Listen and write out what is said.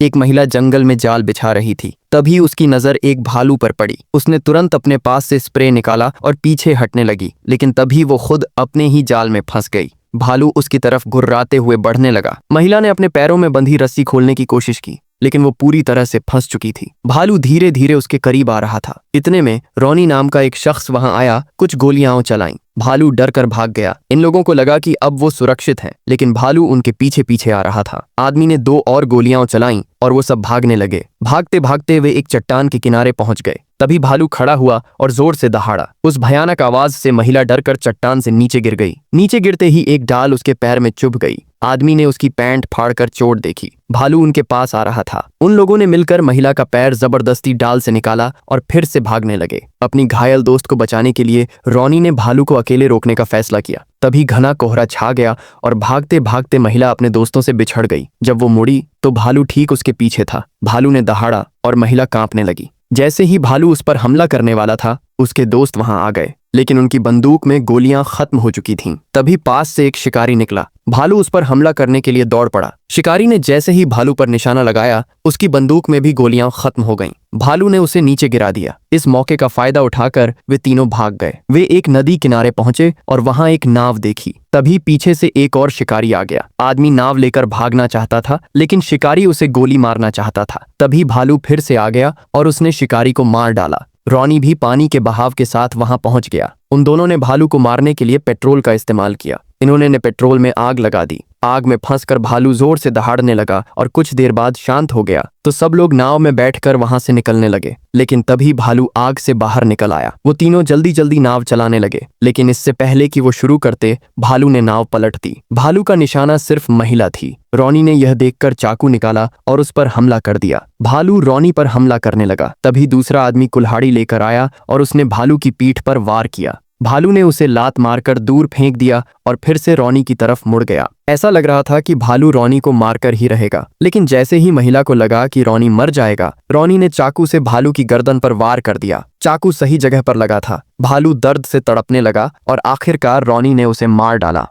एक महिला जंगल में जाल बिछा रही थी। तभी उसकी नजर एक भालू पर पड़ी। उसने तुरंत अपने पास से स्प्रे निकाला और पीछे हटने लगी, लेकिन तभी वो खुद अपने ही जाल में फंस गई। भालू उसकी तरफ गुर्राते हुए बढ़ने लगा। महिला ने अपने पैरों में बंधी रस्सी खोलने की कोशिश की, लेकिन वो पूरी तरह से फंस चुकी थी। भालू धीरे धीरे उसके करीब आ रहा था। इतने में रॉनी नाम का एक शख्स वहां आया, कुछ गोलियां चलाईं। भालू डर कर भाग गया। इन लोगों को लगा कि अब वो सुरक्षित हैं, लेकिन भालू उनके पीछे पीछे आ रहा था। आदमी ने 2 और गोलियां चलाईं और वो सब भागने लगे। भागते भागते वे एक चट्टान के किनारे पहुंच गए। तभी भालू खड़ा हुआ और जोर से दहाड़ा। उस भयानक आवाज से महिला डरकर चट्टान से नीचे गिर गई। नीचे गिरते ही एक डाल उसके पैर में चुभ गई। आदमी ने उसकी पैंट फाड़कर चोट देखी। भालू उनके पास आ रहा था। उन लोगों ने मिलकर महिला का पैर जबरदस्ती डाल से निकाला और फिर से भागने लगे। अपनी घायल दोस्त को बचाने के लिए रॉनी ने भालू को अकेले रोकने का फैसला किया। तभी घना कोहरा छा गया और भागते भागते महिला अपने दोस्तों से बिछड़ गई। जब वो मुड़ी तो भालू ठीक उसके पीछे था। भालू ने दहाड़ा और महिला कांपने लगी। जैसे ही भालू उस पर हमला करने वाला था, उसके दोस्त वहां आ गए, लेकिन उनकी बंदूक में गोलियां खत्म हो चुकी थीं। तभी पास से एक शिकारी निकला। भालू उस पर हमला करने के लिए दौड़ पड़ा। शिकारी ने जैसे ही भालू पर निशाना लगाया, उसकी बंदूक में भी गोलियां खत्म हो गईं। भालू ने उसे नीचे गिरा दिया। इस मौके का फायदा उठाकर वे तीनों भाग गए। वे एक नदी किनारे पहुंचे और वहां एक नाव देखी। तभी पीछे से एक और शिकारी आ गया। आदमी नाव लेकर भागना चाहता था, लेकिन शिकारी उसे गोली मारना चाहता था। तभी भालू फिर से आ गया और उसने शिकारी को मार डाला। रॉनी भी पानी के बहाव के साथ वहां पहुंच गया। उन दोनों ने भालू को मारने के लिए पेट्रोल का इस्तेमाल किया। इन्होंने ने पेट्रोल में आग लगा दी। आग में फंसकर भालू जोर से दहाड़ने लगा और कुछ देर बाद शांत हो गया तो सब लोग नाव में बैठकर वहां से निकलने लगे। लेकिन तभी भालू आग से बाहर निकल आया। वो तीनों जल्दी जल्दी नाव चलाने लगे, लेकिन इससे पहले कि वो शुरू करते, भालू ने नाव पलट दी। भालू का निशाना सिर्फ महिला थी। रॉनी ने यह देखकर चाकू निकाला और उस पर हमला कर दिया। भालू रॉनी पर हमला करने लगा। तभी दूसरा आदमी कुल्हाड़ी लेकर आया और उसने भालू की पीठ पर वार किया। भालू ने उसे लात मारकर दूर फेंक दिया और फिर से रॉनी की तरफ मुड़ गया। ऐसा लग रहा था कि भालू रॉनी को मारकर ही रहेगा, लेकिन जैसे ही महिला को लगा कि रॉनी मर जाएगा, रॉनी ने चाकू से भालू की गर्दन पर वार कर दिया। चाकू सही जगह पर लगा था। भालू दर्द से तड़पने लगा और आखिरकार रॉनी ने उसे मार डाला।